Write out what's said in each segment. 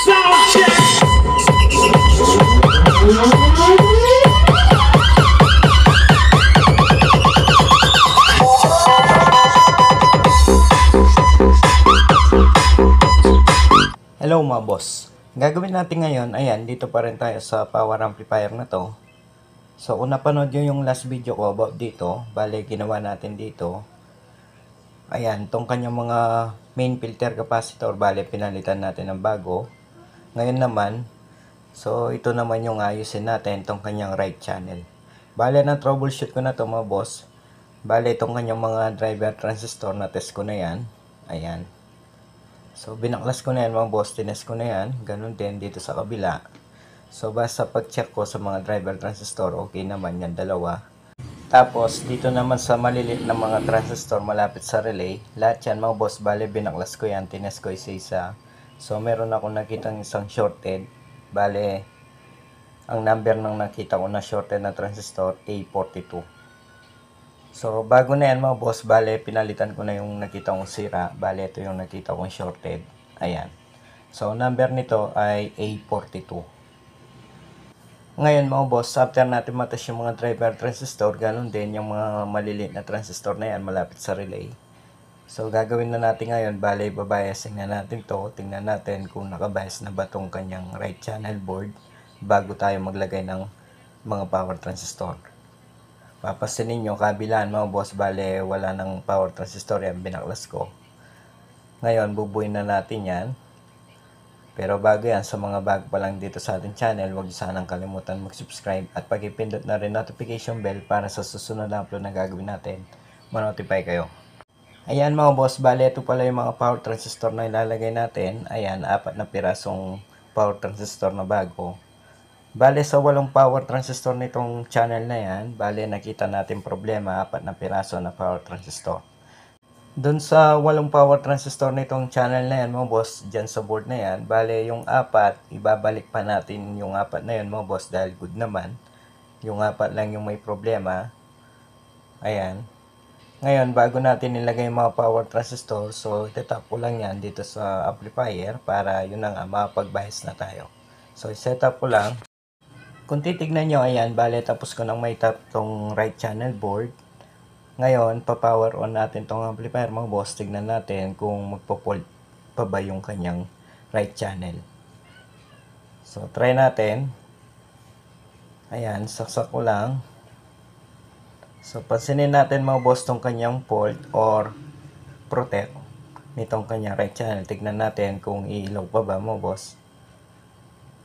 Sound check. Hello mga boss. Gagawin natin ngayon, ayan, dito pa rin tayo sa power amplifier na to. So kung napanood nyo yung last video ko about dito, bale ginawa natin dito. Ayan, tong kanyang mga main filter capacitor, bale pinalitan natin ng bago. Ngayon naman, so ito naman yung ayusin natin, tong kanyang right channel. Bale na troubleshoot ko na to mga boss. Bale itong kanyang mga driver transistor na test ko na yan. Ayan. So binaklas ko na yan mga boss, tinest ko na yan. Ganun din dito sa kabila. So basta pag-check ko sa mga driver transistor, okay naman yan dalawa. Tapos dito naman sa maliliit na mga transistor malapit sa relay, lahat yan mga boss, bale binaklas ko yan, tinest ko isa-isa. So meron ako nakitang isang shorted. Bale ang number ng nakita ko na shorted na transistor A42. So bago na yan mga boss, bale pinalitan ko na yung nakita kong sira. Bale ito yung nakita kong shorted. Ayan. So number nito ay A42. Ngayon mga boss, after natin matest yung mga driver transistor, ganun din yung mga maliliit na transistor na yan malapit sa relay. So gagawin na natin ngayon, bale babayasing na natin to. Tingnan natin kung nakabias na ba tong kanyang right channel board bago tayo maglagay ng mga power transistor. Papasin nyo kabilaan mga boss, bale wala ng power transistor yan, binaklas ko. Ngayon bubuin na natin yan. Pero bago yan, sa mga bago pa lang dito sa ating channel, huwag sanang kalimutan mag-subscribe at pag-ipindot na rin notification bell para sa susunod na upload na gagawin natin, ma-notify kayo. Ayan mga boss, bale ito pala yung mga power transistor na ilalagay natin. Ayan, 4 na pirasong power transistor na bago. Bale sa 8 power transistor nitong channel na yan, bale nakita natin problema, 4 na piraso na power transistor. Doon sa 8 power transistor nitong channel na yan mga boss, dyan sa board na yan, bale yung 4, ibabalik pa natin yung 4 na yun mga boss dahil good naman. Yung 4 lang yung may problema. Ayan. Ngayon, bago natin nilagay yung mga power transistor, so itatap ko lang yan dito sa amplifier para yun na nga, makapag-bias na tayo. So, set up ko lang. Kung titignan nyo, ayan, bale tapos ko nang may tap tong right channel board. Ngayon, pa-power on natin tong amplifier mga boss. Tignan natin kung magpo-fault pa ba yung kanyang right channel. So, try natin. Ayan, saksak ko lang. So, pansinin natin mga boss tong kanyang fault or protect nitong kanyang right channel. Tignan natin kung iilaw pa ba mga boss.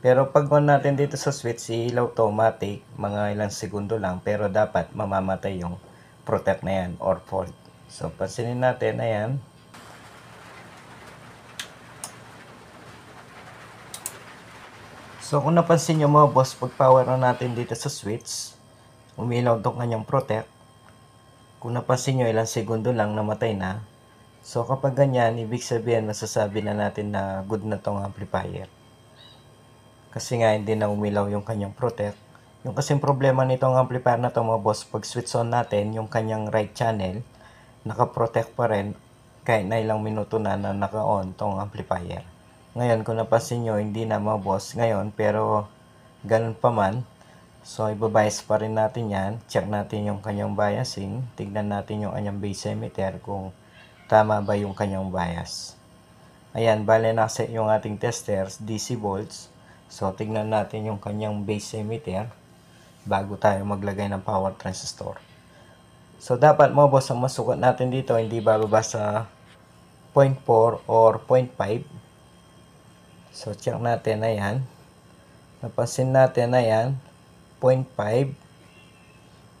Pero pag on natin dito sa switch, iilaw automatic, mga ilang segundo lang. Pero dapat mamamatay yung protect na yan or fault. So, pansinin natin, ayan. So, kung napansin nyo mga boss, pag power on natin dito sa switch, umilaw itong kanyang protect. Kung napansin nyo, ilang segundo lang namatay na. So, kapag ganyan, ibig sabihin, masasabi na natin na good na tong amplifier. Kasi nga, hindi na umilaw yung kanyang protect. Yung kasing problema nitong amplifier na to mga boss, pag switch on natin, yung kanyang right channel, naka-protect pa rin kahit na ilang minuto na naka-on tong amplifier. Ngayon, kung napansin nyo, hindi na mga boss ngayon, pero ganun pa man. So, ibabias pa rin natin yan. Check natin yung kanyang biasing. Tignan natin yung kanyang base emitter kung tama ba yung kanyang bias. Ayan, bale nakaset yung ating testers, DC volts. So, tignan natin yung kanyang base emitter bago tayo maglagay ng power transistor. So, dapat mga boss, ang masukat natin dito, hindi bababa sa 0.4 or 0.5. So, check natin, ayan. Napansin natin, ayan, 0.5.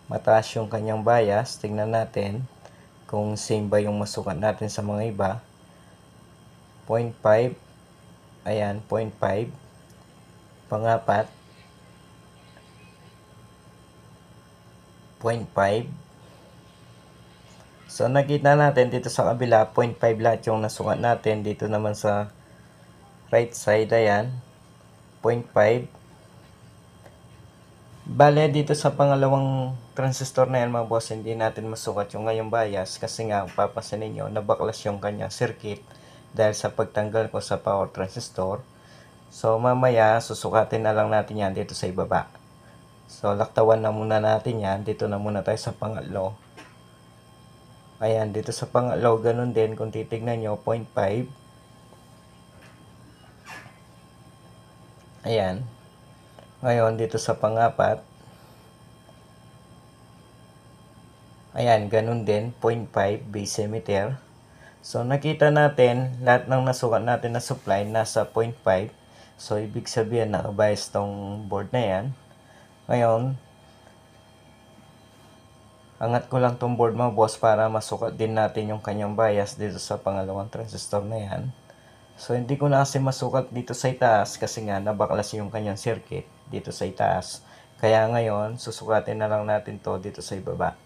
Mataas yung kanyang bias. Tignan natin kung same ba yung masukat natin sa mga iba. 0.5. Ayan, 0.5. Pangapat, 0.5. So, nakita natin dito sa kabila, 0.5 lahat yung nasukat natin. Dito naman sa right side, ayan, 0.5. Bale, dito sa pangalawang transistor na yan mga boss, hindi natin masukat yung ngayong bias. Kasi nga, papasin ninyo, nabaklas yung kanyang circuit dahil sa pagtanggal ko sa power transistor. So mamaya susukatin na lang natin yan dito sa ibaba. So laktawan na muna natin yan. Dito na muna tayo sa pangatlo. Ayan, dito sa pangatlo, ganun din. Kung titignan nyo, 0.5. Ayan. Ngayon, dito sa pangapat. Ayan, ganun din. 0.5 base emitter. So, nakita natin, lahat ng nasukat natin na supply, nasa 0.5. So, ibig sabihin, nakabias tong board na yan. Ngayon, angat ko lang tong board mga boss para masukat din natin yung kanyang bias dito sa pangalawang transistor na yan. So hindi ko na kasi masukat dito sa itaas kasi nga nabaklas yung kanyang circuit dito sa itaas. Kaya ngayon susukatin na lang natin to dito sa ibaba.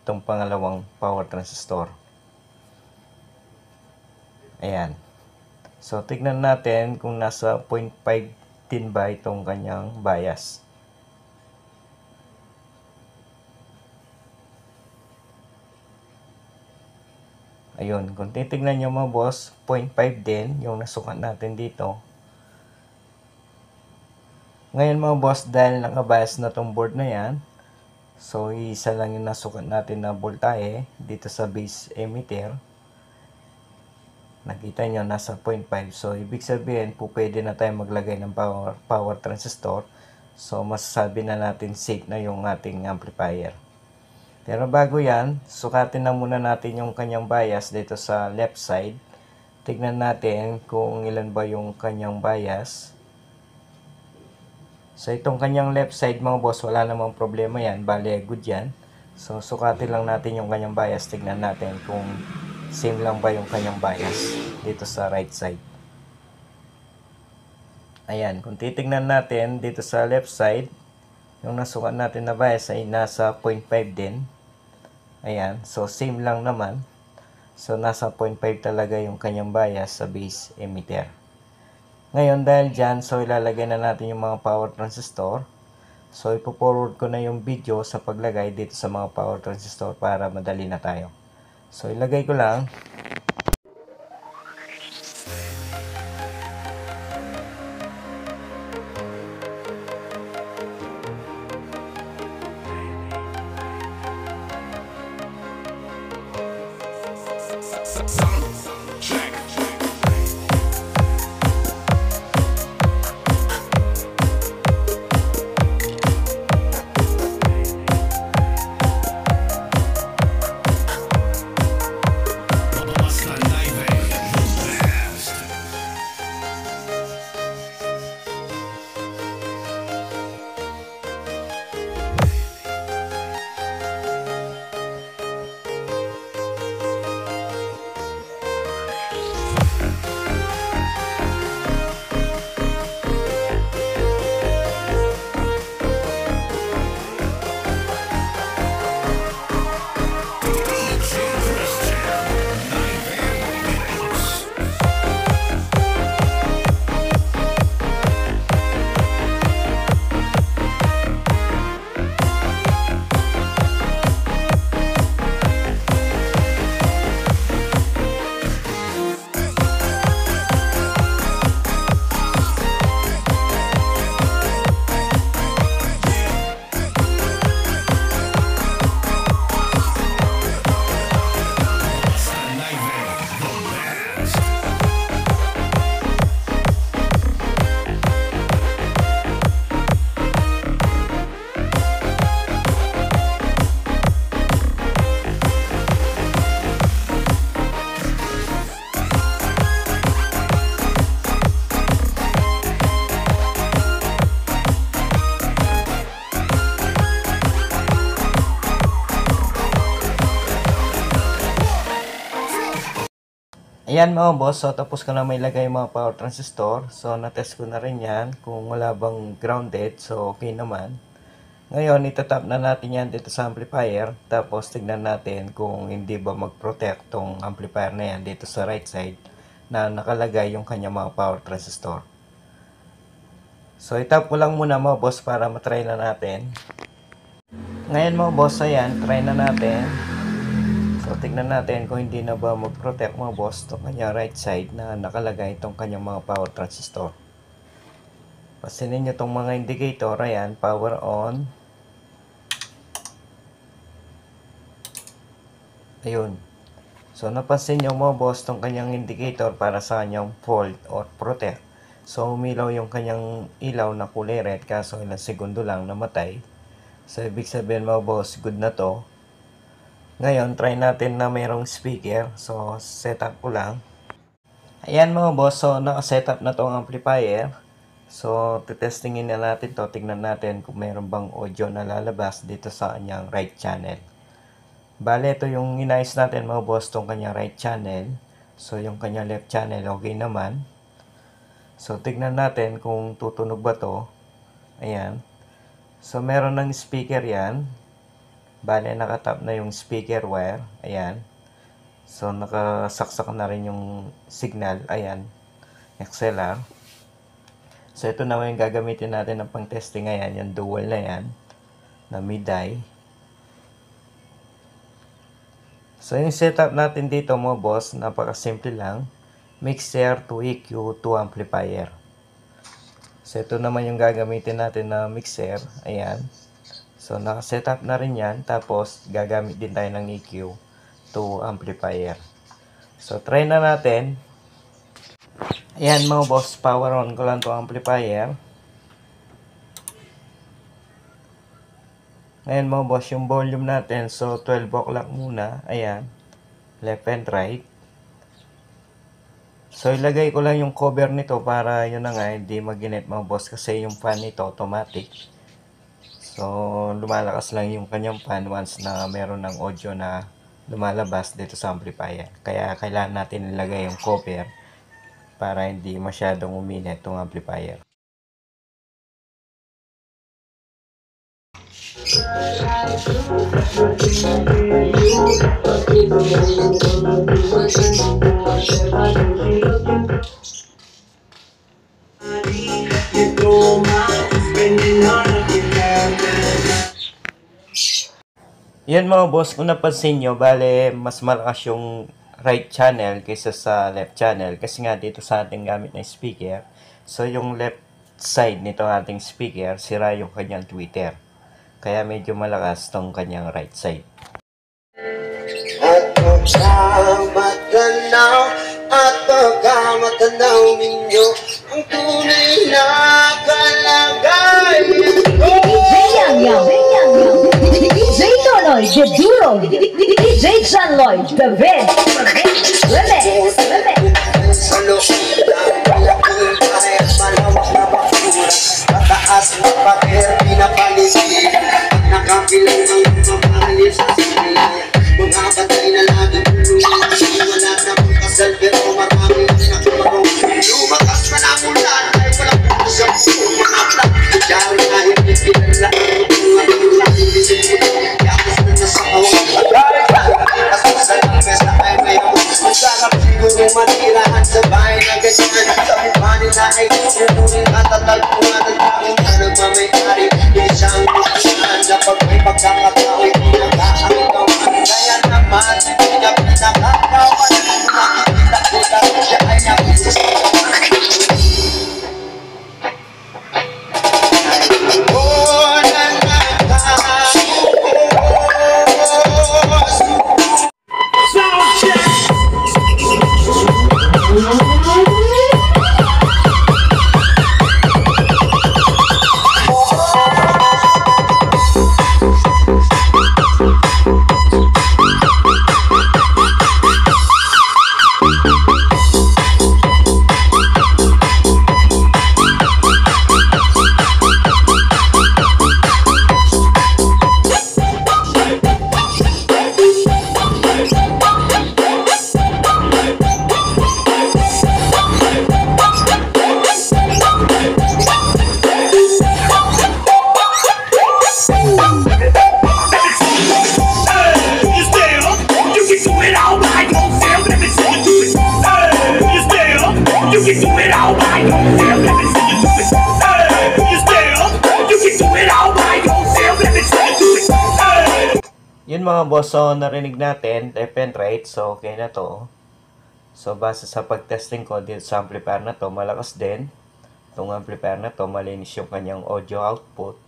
Itong pangalawang power transistor. Ayan. So tignan natin kung nasa 0.5 din ba itong kanyang bias. Ayun, kung titignan nyo mga boss, 0.5 din yung nasukat natin dito. Ngayon mga boss, dahil nakabias na tong board na yan, so isa lang yung nasukat natin na voltahe dito sa base emitter. Nakita nyo, nasa 0.5. So ibig sabihin, po pwede na tayo maglagay ng power transistor. So masasabi na natin safe na yung ating amplifier. Pero bago yan, sukatin na muna natin yung kanyang bias dito sa left side. Tignan natin kung ilan ba yung kanyang bias. So itong kanyang left side mga boss, wala namang problema yan. Bale, good yan. So sukatin lang natin yung kanyang bias. Tignan natin kung same lang ba yung kanyang bias dito sa right side. Ayan, kung titignan natin dito sa left side, yung nasukat natin na bias ay nasa 0.5 din. Ayan, so same lang naman. So nasa 0.5 talaga yung kanyang bias sa base emitter. Ngayon dahil dyan, so ilalagay na natin yung mga power transistor. So ipo-forward ko na yung video sa paglagay dito sa mga power transistor para madali na tayo. So ilagay ko lang. Ayan mga boss, so tapos ko na may lagay yung mga power transistor. So natest ko na rin yan kung wala bang grounded, so okay naman. Ngayon itatap na natin yan dito sa amplifier. Tapos tignan natin kung hindi ba mag-protect tong amplifier na yan dito sa right side na nakalagay yung kanya mga power transistor. So itap ko lang muna mga boss para matry na natin. Ngayon mga boss, ayan, try na natin. So, tignan natin kung hindi na ba mag-protect mga boss itong kanya right side na nakalagay itong kanyang mga power transistor. Pasinin nyo itong mga indicator. Ayan, power on. Ayun. So, napansin nyo mo, boss, itong kanyang indicator para sa kanyang fault or protect. So, umilaw yung kanyang ilaw na kulay red, kaso ilang segundo lang namatay. So, ibig sabihin mo, boss, good na to. Ngayon, try natin na mayroong speaker. So, setup ko lang. Ayan mga boss, so naka-setup na tong amplifier. So, titestingin na natin to. Tignan natin kung mayroon bang audio na lalabas dito sa kanyang right channel. Bale, ito yung inayos natin mga boss, tong kanyang right channel. So, yung kanyang left channel, okay naman. So, tignan natin kung tutunog ba to. Ayan. So, meron ng speaker yan. Bale, nakatap na yung speaker wire. Ayan. So, nakasaksak na rin yung signal. Ayan. XLR. So, ito naman yung gagamitin natin ng pang-testing. Ayan. Yung dual na yan. Na mid-die. So, yung setup natin dito mga boss, napakasimple lang. Mixer to EQ to amplifier. So, ito naman yung gagamitin natin na mixer. Ayan. So, naka-setup na rin yan. Tapos, gagamit din tayo ng EQ to amplifier. So, try na natin. Ayan mga boss, power on ko lang to amplifier. Ngayon mga boss, yung volume natin. So, 12 o'clock muna. Ayan. Left and right. So, ilagay ko lang yung cover nito para yun na nga, hindi maginit mga boss. Kasi yung fan nito, automatic. So, lumalakas lang yung kanyang fan once na meron ng audio na lumalabas dito sa amplifier. Kaya, kailangan natin ilagay yung cover para hindi masyadong uminit itong amplifier. Yan mga boss, kung napansin nyo, bale mas malakas yung right channel kaysa sa left channel. Kasi nga dito sa ating gamit na speaker, so yung left side nito ating speaker, sira yung kanyang tweeter. Kaya medyo malakas tong kanyang right side. At pagkamatanaw at pagkamatanaw ninyo ang tunay na kalagayan ko. DJ Tonoy, The Duro, DJ John Lloyd, The Red, Remix. Sa loob ng malaking bahay at malawak na bakura, mataas na pader, pinapalisin at nakabilang ng mga mahalis sa sila. Mga patay na laging tulungan, wala na mong kasal pero marami ang nakumarong. Lumakas man ang ulan ay walang puso sa mga plak. Dahil kahit nagpilala ang mga ulan, hindi sinulo, yakas na nasa awang pagkari. At sa lamesa ay ngayon, masarap siguro manirahan sa bahay na ganyan. Sa mukha nila ay tutunin at tatalpungan ang taong na nagmamayari. Isang kukusan na pag may pagkakatao, hindi nag-aamit ang kaya naman, hindi na pinakakawan. Nakikita ko lang siya ay napuso. Yun mga boss, so narinig natin, left and right, so okay na to. So base sa pag-testing ko dito sa amplifier na to, malakas din. Itong amplifier na to, malinis yung kanyang audio output.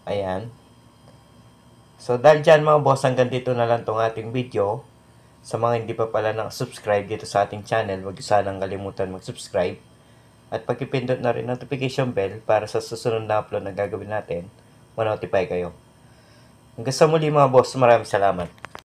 Ayan. So dahil dyan mga boss, hanggang dito na lang tong ating video. Sa mga hindi pa pala nakasubscribe dito sa ating channel, huwag sanang kalimutan mag-subscribe. At pagpipindot na rin notification bell para sa susunod na upload na gagawin natin, ma-notify kayo. Hanggang sa muli mga boss, maraming salamat.